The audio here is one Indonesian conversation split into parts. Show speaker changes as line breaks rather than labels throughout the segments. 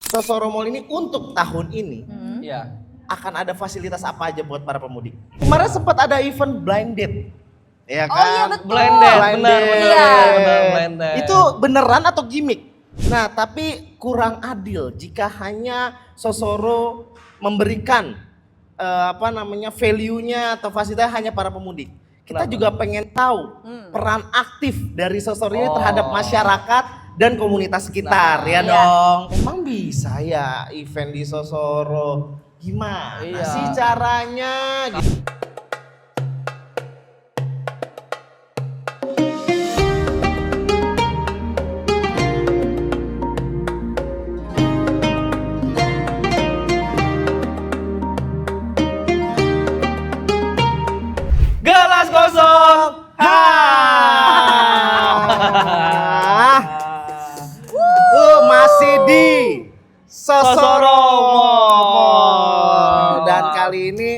Sosoro Mall ini untuk tahun ini
Iya.
akan ada fasilitas apa aja buat para pemudik? Kemarin sempat ada event blind date. Ya kan?
Oh iya betul.
Blind date,
Blind
benar,
date.
benar, blind date.
Itu beneran atau gimmick? Nah, tapi kurang adil jika hanya Sosoro memberikan value-nya atau fasilitas hanya para pemudik. Kita
Kenapa?
juga pengen tahu peran aktif dari Sosoro ini terhadap masyarakat dan komunitas sekitar, ya
Iya.
dong. Emang bisa ya event di Sosoro? Gimana
Iya.
sih caranya? Gelas kosong. Masih di Sosoro Mall. Dan kali ini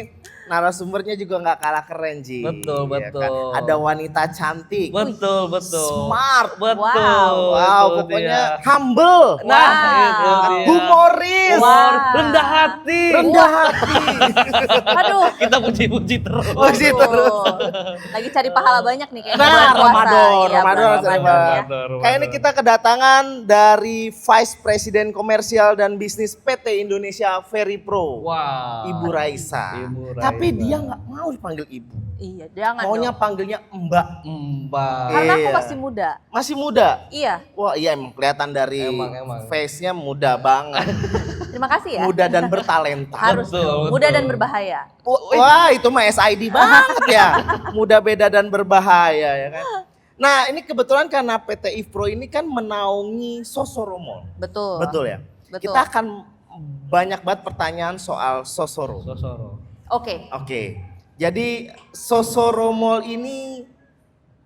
narasumbernya juga nggak kalah keren, Ji.
Betul,
Iya
betul.
Ada wanita cantik,
Betul.
smart,
Betul.
wow,
itu
pokoknya
dia.
humble,
Nah,
Wow.
itu dia.
humoris,
Humor,
Wow.
rendah hati.
rendah hati.
Aduh.
Kita puji-puji terus.
Puji terus.
Lagi cari pahala banyak nih kayaknya.
Nah,
bulan puasa.
Ramadan,
Iya,
Ramadan,
bulan
Ramadan.
ya.
Kayak ini kita kedatangan dari Vice President Komersial dan Bisnis PT Indonesia Ferry Pro,
Wah.
Ibu Raisa.
Ibu Raisa.
Tapi dia nggak mau dipanggil ibu,
Iya, jangan
maunya
dong.
panggilnya Mbak.
Mbak.
Karena aku
Iya.
masih muda.
Masih muda.
Iya,
Wah iya emang kelihatan dari
Emang.
face-nya muda banget,
terima kasih ya.
muda dan bertalenta.
Harus
Betul,
dong. Muda
betul.
dan berbahaya.
Wah itu mah SID banget ya, muda beda dan berbahaya ya kan. Nah ini kebetulan karena PT IFPRO ini kan menaungi Sosoro Mall.
Betul.
Betul ya?
Betul.
Kita akan banyak banget pertanyaan soal Sosoro.
Sosoro.
Oke.
Oke. Jadi Sosoro Mall ini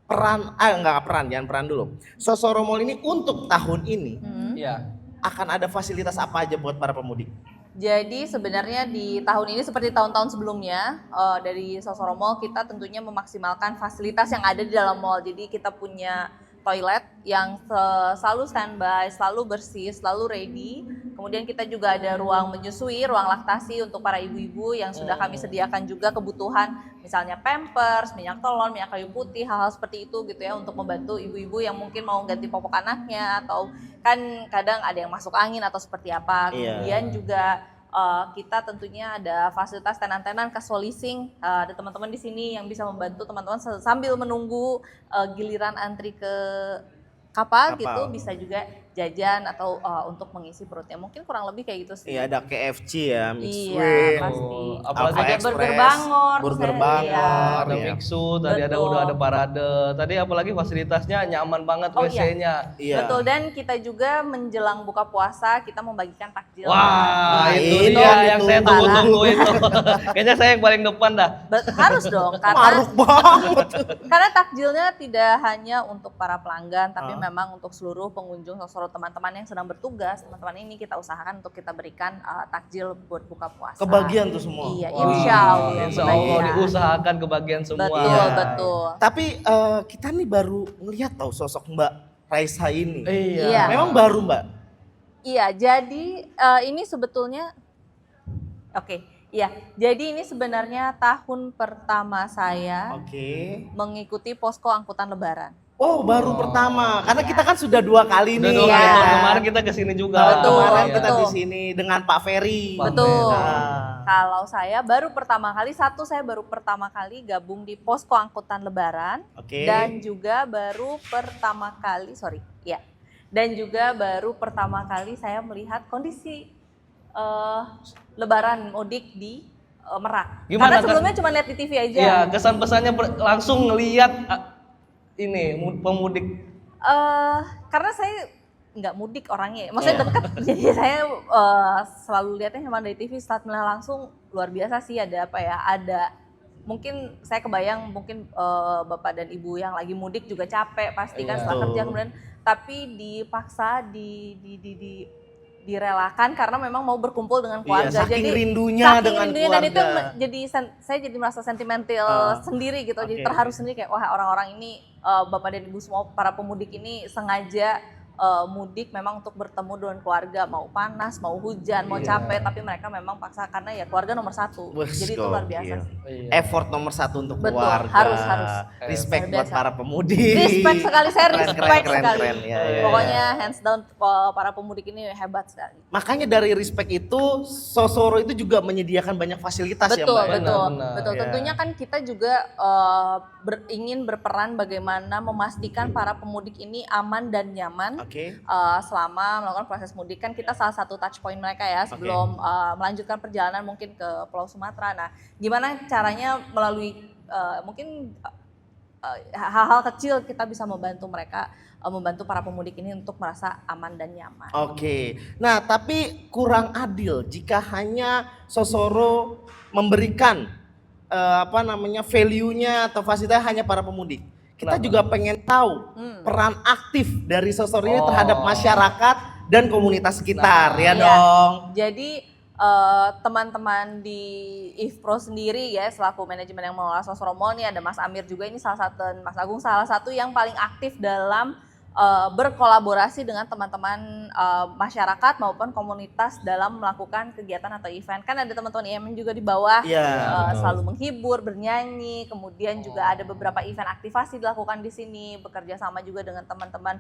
jangan peran dulu. Sosoro Mall ini untuk tahun ini
Iya.
akan ada fasilitas apa aja buat para pemudik?
Jadi sebenarnya di tahun ini seperti tahun-tahun sebelumnya dari Sosoro Mall kita tentunya memaksimalkan fasilitas yang ada di dalam mall. Jadi kita punya toilet yang selalu standby, selalu bersih, selalu ready. Kemudian kita juga ada ruang menyusui, ruang laktasi untuk para ibu-ibu yang sudah kami sediakan juga kebutuhan misalnya pampers, minyak telon, minyak kayu putih, hal-hal seperti itu gitu ya untuk membantu ibu-ibu yang mungkin mau ganti popok anaknya atau kan kadang ada yang masuk angin atau seperti apa.
Iya.
Kemudian juga kita tentunya ada fasilitas tenan-tenan casual leasing, ada teman-teman di sini yang bisa membantu teman-teman sambil menunggu giliran antri ke kapal gitu, bisa juga jajan atau untuk mengisi perutnya. Mungkin kurang lebih kayak gitu sih.
Iya ada KFC ya, Mixed
Iya,
Wing,
pasti.
Apalagi
Ada
Express,
Burger Bangor,
Burger
saya-
Bangor,
iya.
Ada
iya.
mixu, tadi
Betul.
udah ada parade. Tadi apalagi fasilitasnya nyaman banget
Oh, iya.
WC-nya.
Iya.
Betul, dan kita juga menjelang buka puasa kita membagikan takjil.
Wah, itu
ini
dia
yang
yang saya
ditunggu.
tunggu-tunggu itu. Kayaknya saya yang paling depan dah.
Harus dong
Maruk banget.
karena takjilnya tidak hanya untuk para pelanggan tapi
Ah.
memang untuk seluruh pengunjung Sosoro, teman-teman yang sedang bertugas. Teman-teman ini kita usahakan untuk kita berikan takjil buat buka puasa.
Kebagian tuh semua.
Iya,
Wah.
insya Allah.
Insya Allah
kebagian.
diusahakan kebagian semua.
Betul,
Iya.
betul.
Tapi kita nih baru ngeliat tahu sosok Mbak Raisa ini.
Iya.
Memang baru Mbak.
Iya, jadi ini sebetulnya oke. Iya, jadi ini sebenarnya tahun pertama saya
Oke.
mengikuti posko angkutan lebaran.
Oh baru pertama, karena kita kan sudah 2 kali
Udah
nih.
2 kali,
Iya.
tahun kemarin kita kesini juga.
Tahun
Betul,
kemarin kita
betul.
di sini dengan Pak Ferry.
Pak
Betul.
Ferry.
Nah.
Kalau saya baru pertama kali, saya baru pertama kali gabung di posko angkutan lebaran.
Oke.
Dan juga baru pertama kali, dan juga baru pertama kali saya melihat kondisi lebaran mudik di Merak.
Gimana,
Karena
Kak?
sebelumnya cuma lihat di TV aja.
Iya, kesan pesannya langsung ngelihat ini pemudik.
Karena saya nggak mudik orangnya, maksudnya
Iya.
dekat, jadi saya selalu lihatnya cuma dari TV. Setelah melihat langsung luar biasa sih, ada apa ya, ada mungkin saya kebayang mungkin bapak dan ibu yang lagi mudik juga capek pasti kan
Iya.
setelah kerja,
Betul.
kemudian tapi dipaksa direlakan karena memang mau berkumpul dengan keluarga.
Iya, saking
jadi
rindunya
saking
dengan
rindunya, dan itu
keluarga.
saya jadi merasa sentimental sendiri gitu. Jadi
oke.
terharu sendiri kayak wah, orang-orang ini bapak dan ibu semua para pemudik ini sengaja mudik memang untuk bertemu dengan keluarga, mau panas, mau hujan, mau capek, tapi mereka memang paksa karena ya keluarga nomor satu. Jadi itu luar biasa sih.
Effort nomor satu untuk
Betul,
keluarga.
harus.
Respect
Luar
buat
biasa.
para pemudik.
Respect sekali, saya
Keren,
respect
keren,
sekali.
keren. Ya, ya,
Pokoknya
ya.
hands down para pemudik ini hebat sekali.
Makanya dari respect itu Sosoro itu juga menyediakan banyak fasilitas ya
Betul,
Mbak. ya?
betul,
Benar,
betul.
ya.
Tentunya kan kita juga ingin berperan bagaimana memastikan para pemudik ini aman dan nyaman
Oke.
selama melakukan proses mudik. Kan kita salah satu touch point mereka ya sebelum melanjutkan perjalanan mungkin ke Pulau Sumatera. Nah, gimana caranya melalui mungkin hal-hal kecil kita bisa membantu mereka, membantu para pemudik ini untuk merasa aman dan nyaman.
Oke. Nah, tapi kurang adil jika hanya Sosoro memberikan value-nya atau fasilitas hanya para pemudik. Kita juga pengen tahu peran aktif dari Sosoro ini terhadap masyarakat dan komunitas sekitar, ya
Iya.
dong.
Jadi teman-teman di IFPRO sendiri ya selaku manajemen yang mengelola Sosoro Mall nih ada Mas Amir juga ini Mas Agung salah satu yang paling aktif dalam berkolaborasi dengan teman-teman masyarakat maupun komunitas dalam melakukan kegiatan atau event. Kan ada teman-teman IMN juga di bawah selalu menghibur, bernyanyi, kemudian juga ada beberapa event aktivasi dilakukan di sini, bekerja sama juga dengan teman-teman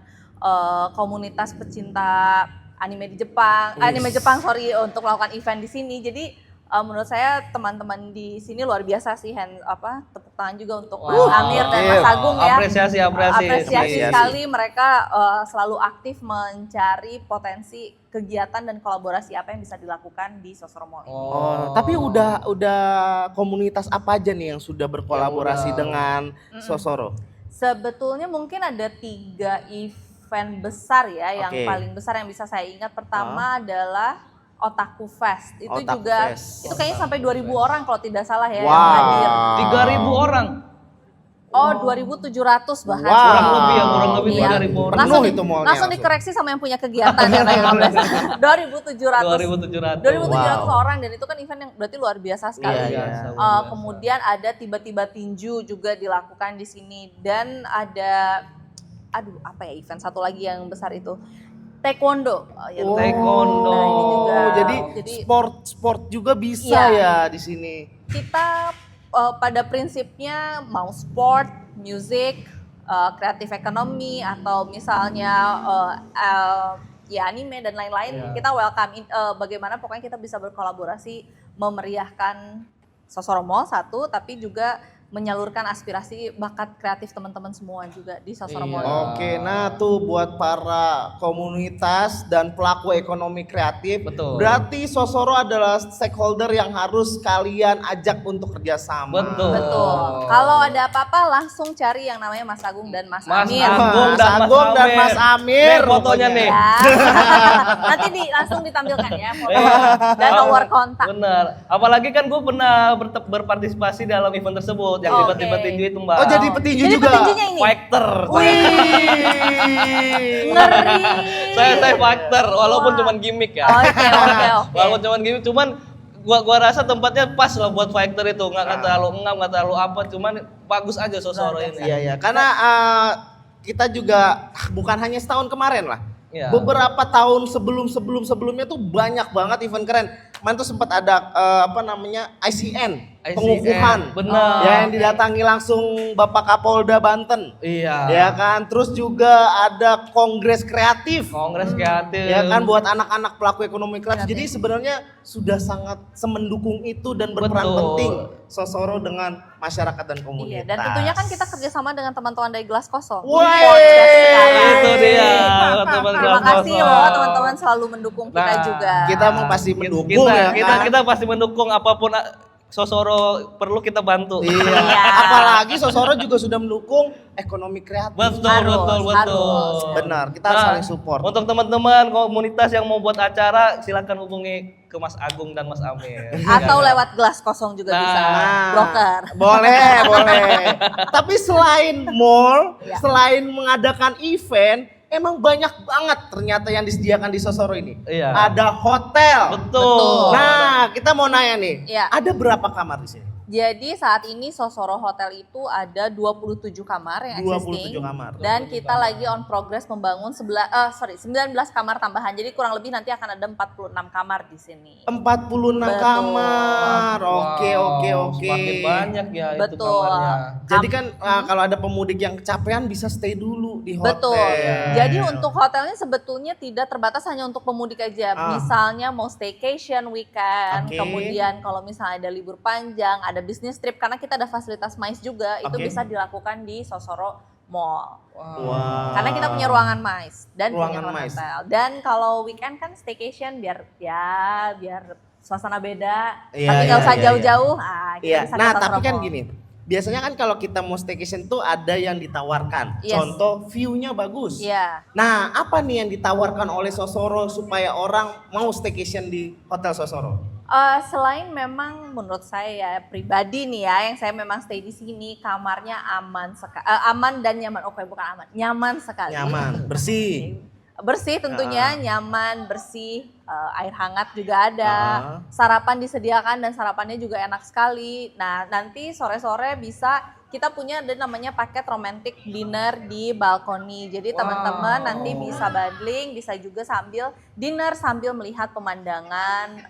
komunitas pecinta anime Jepang untuk melakukan event di sini. Jadi menurut saya teman-teman di sini luar biasa sih, tepuk tangan juga untuk Mas Amir dan Mas Agung ya. Apresiasi sekali mereka selalu aktif mencari potensi kegiatan dan kolaborasi apa yang bisa dilakukan di Sosoro Mall ini.
Tapi udah komunitas apa aja nih yang sudah berkolaborasi dengan Sosoro?
Sebetulnya mungkin ada 3 event besar ya, yang paling besar yang bisa saya ingat. Pertama adalah Otaku Fest. Itu kayaknya sampai 2.000 orang kalau tidak salah ya yang hadir.
3.000 orang.
2.700 bahkan.
Kurang lebih 3.000 orang.
Penuh itu mallnya.
Langsung dikoreksi sama yang punya kegiatan ya, 2.700 orang, dan itu kan event yang berarti luar biasa sekali. Kemudian ada tiba-tiba tinju juga dilakukan di sini, dan ada event satu lagi yang besar itu Taekwondo.
Taekwondo.
Nah, ini juga.
Jadi sport juga bisa ya di sini.
Kita pada prinsipnya mau sport, music, kreatif ekonomi, atau misalnya anime dan lain-lain, kita welcome. Bagaimana pokoknya kita bisa berkolaborasi memeriahkan Sosoro Mall satu, tapi juga menyalurkan aspirasi bakat kreatif teman-teman semua juga di Sosoro Mall.
Oke, nah tuh buat para komunitas dan pelaku ekonomi kreatif, berarti Sosoro adalah stakeholder yang harus kalian ajak untuk kerjasama.
Betul. Kalau ada apa-apa langsung cari yang namanya Mas Agung dan Mas Amir.
Mas Agung dan Mas Amir.
Fotonya nih.
Nanti langsung ditampilkan ya fotonya dan nomor kontak.
Bener. Apalagi kan gue pernah berpartisipasi dalam event tersebut. Yang tiba-tiba tinju itu Mbak.
Oh jadi petinju
jadi
juga?
Petinjunya ini?
Fighter.
Ngeri.
Saya fighter walaupun cuman gimmick ya.
Oke.
Walaupun cuman gimmick, cuman gua rasa tempatnya pas lah buat fighter itu. Nggak terlalu engam, nggak terlalu apa, cuman bagus aja Sosoro ini.
Iya, karena kita juga bukan hanya setahun kemarin lah.
Iya.
Beberapa tahun sebelumnya tuh banyak banget event keren. Kemarin tuh sempat ada ICN, pengukuhan.
Benar.
Ya, yang didatangi langsung Bapak Kapolda Banten.
Iya.
Ya kan, terus juga ada kongres kreatif. Ya kan, buat anak-anak pelaku ekonomi kreatif. Jadi sebenarnya sudah sangat semendukung itu dan berperan penting Sosoro dengan masyarakat dan komunitas.
Iya, dan tentunya kan kita kerjasama dengan teman-teman dari Gelas Kosong.
Itu dia.
Terima kasih loh teman-teman selalu mendukung kita juga.
Kita mau pasti mendukung
kita pasti mendukung apapun Sosoro perlu kita bantu.
Iya. Apalagi Sosoro juga sudah mendukung ekonomi kreatif.
Betul.
Benar, kita harus saling support.
Untuk teman-teman komunitas yang mau buat acara, silakan hubungi ke Mas Agung dan Mas Amir.
Atau lewat Gelas Kosong juga bisa. Broker.
Boleh. Tapi selain mall, selain mengadakan event, emang banyak banget ternyata yang disediakan di Sosoro ini.
Iya.
Ada hotel.
Betul.
Nah, kita mau nanya nih,
Iya.
ada berapa kamar di sini?
Jadi saat ini Sosoro Hotel itu ada 27 kamar yang
27
existing.
kamar.
Dan kita lagi on progress membangun 19 kamar tambahan. Jadi kurang lebih nanti akan ada 46 kamar di sini.
46
Betul.
kamar. Oke.
Semakin banyak ya itu
Betul.
kamarnya.
Jadi kan kalau ada pemudik yang kecapean bisa stay dulu di hotel.
Betul. Jadi untuk hotelnya sebetulnya tidak terbatas hanya untuk pemudik aja. Misalnya mau staycation weekend, kemudian kalau misalnya ada libur panjang, ada business trip karena kita ada fasilitas MICE juga, itu bisa dilakukan di Sosoro Mall.
Wow.
Karena kita punya ruangan MICE dan
Ruangan
punya
MICE.
hotel. Dan kalau weekend kan staycation biar suasana beda,
Iya,
tapi nggak
iya,
usah
iya,
jauh-jauh.
Iya.
Kita bisa
Nah,
ke
tapi
Sosoro
kan
Mall.
gini. Biasanya kan kalau kita mau staycation tuh ada yang ditawarkan.
Yes.
Contoh view-nya bagus.
Iya.
Nah, apa nih yang ditawarkan oleh Sosoro supaya orang mau staycation di Hotel Sosoro?
Selain memang menurut saya pribadi nih ya, yang saya memang stay di sini, kamarnya aman dan nyaman. Oke, bukan aman, nyaman sekali.
Nyaman, bersih.
Bersih tentunya, nyaman, bersih, air hangat juga ada, sarapan disediakan dan sarapannya juga enak sekali. Nah nanti sore-sore bisa kita punya ada namanya paket romantic dinner di balkoni. Jadi teman-teman nanti bisa bundling, bisa juga sambil dinner sambil melihat pemandangan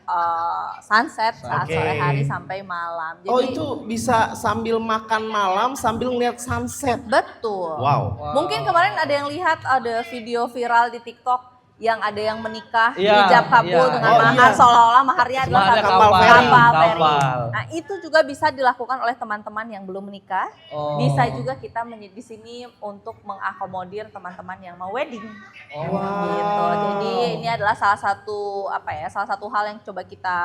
sunset saat sore hari sampai malam. Jadi,
itu bisa sambil makan malam sambil ngeliat sunset.
betul.
Wow.
Mungkin kemarin ada yang lihat ada video viral di TikTok yang ada yang menikah
Iya,
hijab kabul
iya.
dengan
Oh,
mahar
iya.
seolah-olah maharnya adalah
Maharnya
satu
kapal feri.
feri.
Kapal.
Nah, itu juga bisa dilakukan oleh teman-teman yang belum menikah.
Oh.
Bisa juga kita di sini untuk mengakomodir teman-teman yang mau wedding. Gitu. Jadi ini adalah salah satu hal yang coba kita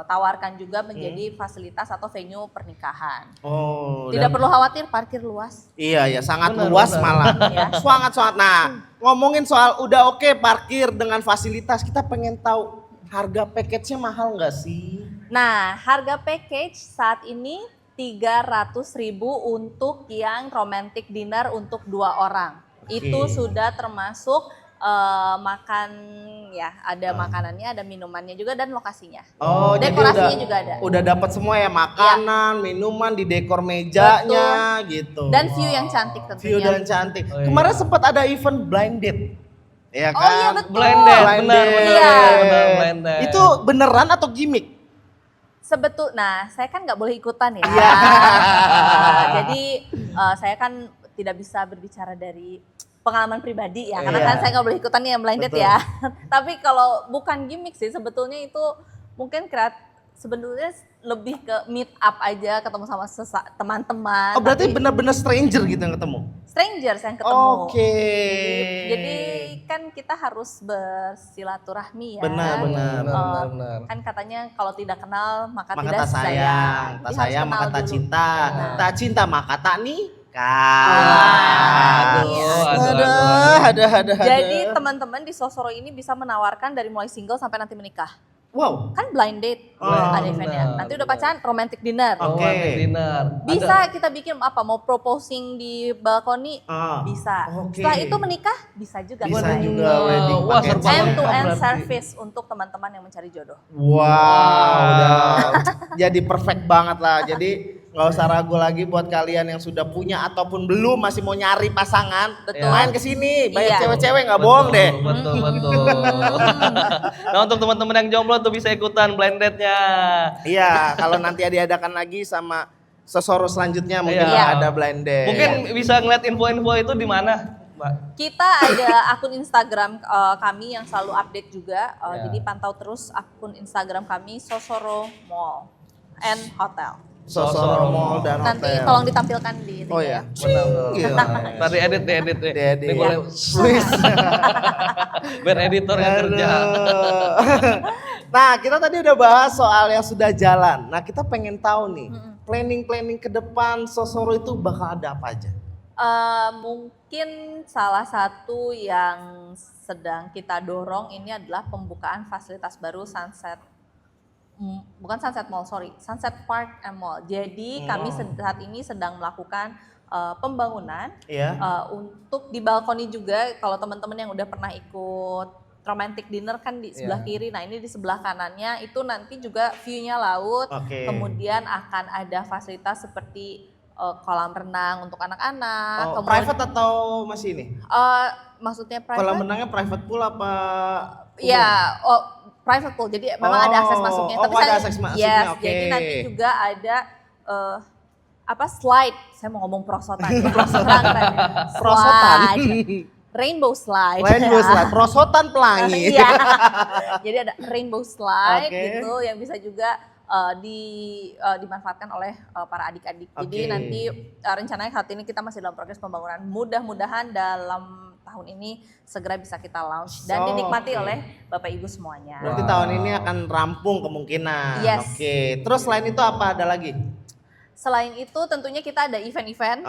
tawarkan juga menjadi fasilitas atau venue pernikahan.
Oh.
Tidak perlu khawatir parkir luas.
Iya ya, sangat
Benar,
luas
benar.
malah.
Ya.
Sangat. Nah, ngomongin soal udah oke parkir dengan fasilitas, kita pengen tahu harga package-nya mahal nggak sih?
Nah, harga package saat ini 300.000 untuk yang romantic dinner untuk 2 orang. Itu sudah termasuk makan ya, ada makanannya, ada minumannya juga dan lokasinya.
Oh,
dekorasinya
jadi
juga ada.
Udah dapat semua ya, makanan, minuman di dekor mejanya gitu.
Dan view yang cantik tentunya.
View dan cantik. Kemarin sempat ada event blind date. Ya kan?
Oh iya betul.
Blind date,
Blind
benar,
date.
benar, blind date.
Itu beneran atau gimmick?
Nah saya kan nggak boleh ikutan ya.
Iya.
Jadi saya kan tidak bisa berbicara dari pengalaman pribadi ya, karena
Iya.
kan saya nggak boleh ikutan nih yang blind date
Betul.
ya. Tapi kalau bukan gimmick sih, sebetulnya itu mungkin sebetulnya lebih ke meet up aja, ketemu sama teman-teman.
Oh, berarti
Tapi
bener-bener stranger gitu yang ketemu?
strangers yang ketemu.
Oke.
Jadi kan kita harus bersilaturahmi ya.
Benar.
Benar.
Kan katanya kalau tidak kenal maka
Maka
tidak
tak sayang,
sayang.
tak
Jadi
sayang
harus
maka
kenal
tak
dulu.
cinta,
Benar.
tak cinta maka tak nikah. Aduh.
Jadi teman-teman di Sosoro ini bisa menawarkan dari mulai single sampai nanti menikah.
Wow.
Kan blind date ada eventnya. Nanti udah pacaran romantic dinner.
Oke.
Romantic dinner.
Bisa kita bikin mau proposing di balkoni bisa.
Oke.
Setelah itu menikah bisa juga.
Bisa
Wedding.
juga wedding
Wah,
package.
serba
End to
lengkap
end
berarti.
service untuk teman-teman yang mencari jodoh.
Wow, udah jadi perfect banget lah. Jadi nggak usah ragu lagi buat kalian yang sudah punya ataupun belum masih mau nyari pasangan,
Betul.
main ke sini. Banyak
Iya.
cewek-cewek nggak bohong deh.
Betul. Nah, untuk teman-teman yang jomblo tuh bisa ikutan blind date-nya.
Iya, kalau nanti diadakan lagi sama Sosoro selanjutnya mungkin
Iya.
ada blind date.
Mungkin bisa ngeliat info-info itu di mana, Mbak?
Kita ada akun Instagram kami yang selalu update juga. Jadi pantau terus akun Instagram kami Sosoro Mall and Hotel.
Sosoro Mall dan
Nanti
hotel.
tolong ditampilkan di
Oh ya.
Benar. Tadi edit deh.
Edit.
Ini boleh biar editor yang kerja.
Nah, kita tadi udah bahas soal yang sudah jalan. Nah, kita pengen tahu nih, planning ke depan Sosoro itu bakal ada apa aja?
Mungkin salah satu yang sedang kita dorong ini adalah pembukaan fasilitas baru Sunset Park and Mall. Jadi kami saat ini sedang melakukan pembangunan
Iya.
untuk di balkoni juga. Kalau teman-teman yang udah pernah ikut romantic dinner kan di sebelah kiri. Nah, ini di sebelah kanannya itu nanti juga view-nya laut. Kemudian akan ada fasilitas seperti kolam renang untuk anak-anak.
Private atau masih ini?
Maksudnya private?
Kolam renangnya private pool apa?
Iya, private pool. Jadi memang ada akses masuknya. Tapi
ada akses masuknya.
Yes, jadi nanti juga ada slide. Saya mau ngomong prosotan.
Prosotan.
Rainbow slide.
Prosotan pelangi.
Iya. Jadi ada rainbow slide gitu yang bisa juga dimanfaatkan oleh para adik-adik. Jadi nanti rencananya saat ini kita masih dalam proses pembangunan. Mudah-mudahan dalam tahun ini segera bisa kita launch dan dinikmati oleh Bapak Ibu semuanya.
Berarti tahun ini akan rampung kemungkinan.
Yes.
Terus selain itu apa ada lagi?
Selain itu tentunya kita ada event-event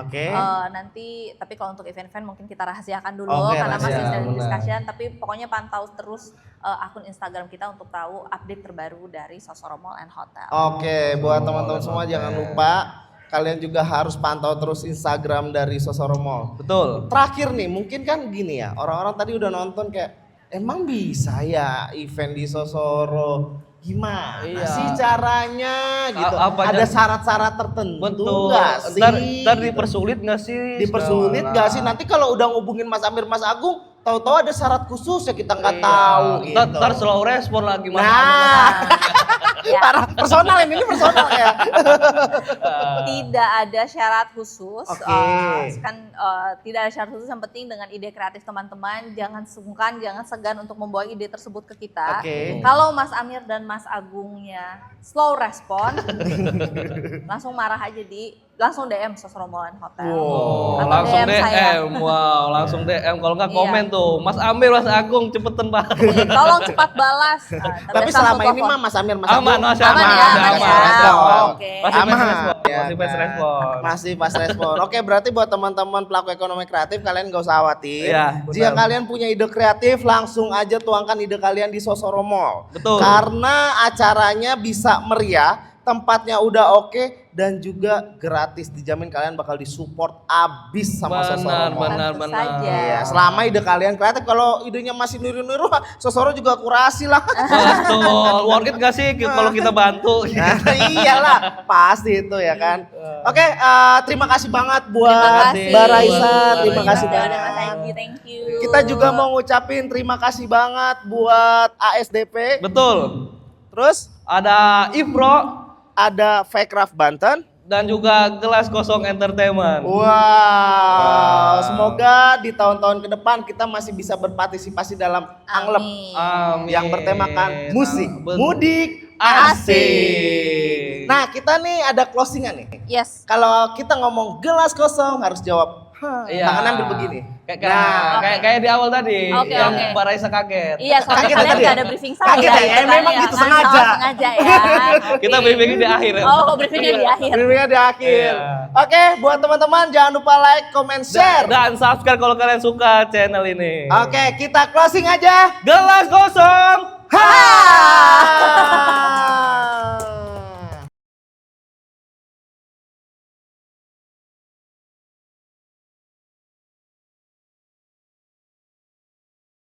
nanti, tapi kalau untuk event-event mungkin kita rahasiakan dulu karena masih dalam discussion, tapi pokoknya pantau terus akun Instagram kita untuk tahu update terbaru dari Sosoro Mall and Hotel.
Buat teman-teman semua jangan lupa kalian juga harus pantau terus Instagram dari Sosoro Mall.
Betul.
Terakhir nih, mungkin kan gini ya, orang-orang tadi udah nonton kayak emang bisa ya event di Sosoro? Gimana sih caranya gitu? Ada syarat-syarat tertentu nggak sih?
Ntar dipersulit nggak sih?
Dipersulit nggak sih? Nanti kalau udah ngubungin Mas Amir, Mas Agung, tahu-tahu ada syarat khusus ya kita nggak tahu. Gitu.
Ntar slow respon lagi Mas.
Parah, personal ini personal ya.
Tidak ada syarat khusus. Tidak ada syarat khusus. Yang penting dengan ide kreatif teman-teman, jangan sungkan, jangan segan untuk membawa ide tersebut ke kita. Kalau Mas Amir dan Mas Agungnya slow respon, langsung marah aja langsung DM Sosoro Mall and Hotel.
Langsung DM. Langsung DM. Kalau nggak komen tuh, Mas Amir, Mas Agung cepetan Pak.
Tolong cepat balas.
Tapi selama ini mah Mas Amir, Mas Agung
masih fast respon.
Masih fast respon. Berarti buat teman-teman pelaku ekonomi kreatif kalian nggak usah khawatir. Jika kalian punya ide kreatif langsung aja tuangkan ide kalian di Sosoro Mall.
Betul.
Karena acaranya bisa meriah, tempatnya udah oke dan juga gratis, dijamin kalian bakal disupport abis sama Sosoro Mall.
Benar.
Iya, selama ide kalian kreatif, kalau idenya masih niru-niru, Sosoro juga kurasi lah.
Betul, worth it gak sih kalau kita bantu?
Iyalah, pasti itu ya kan. Terima kasih banget buat Mbak Raisa, terima kasih banget.
Thank you.
Kita juga mau ngucapin terima kasih banget buat ASDP.
Betul.
Terus
ada Ifro,
ada Fakraf Banten,
dan juga Gelas Kosong Entertainment.
Semoga di tahun-tahun ke depan kita masih bisa berpartisipasi dalam Anglep yang bertemakan musik, mudik, asik. Nah, kita nih ada closingan nih.
Yes.
Kalau kita ngomong gelas kosong harus jawab tangan ambil begini.
Kayak di awal tadi yang Mbak Raisa kaget.
Iya, soalnya kalian nggak ada briefing saya.
Kaget ya, memang gitu sengaja.
Sengaja ya.
Kita briefingnya di akhir.
Briefingnya di akhir.
Briefingnya di akhir. Buat teman-teman jangan lupa like, comment, share.
Dan subscribe kalau kalian suka channel ini.
Kita closing aja.
Gelas kosong.
Ha!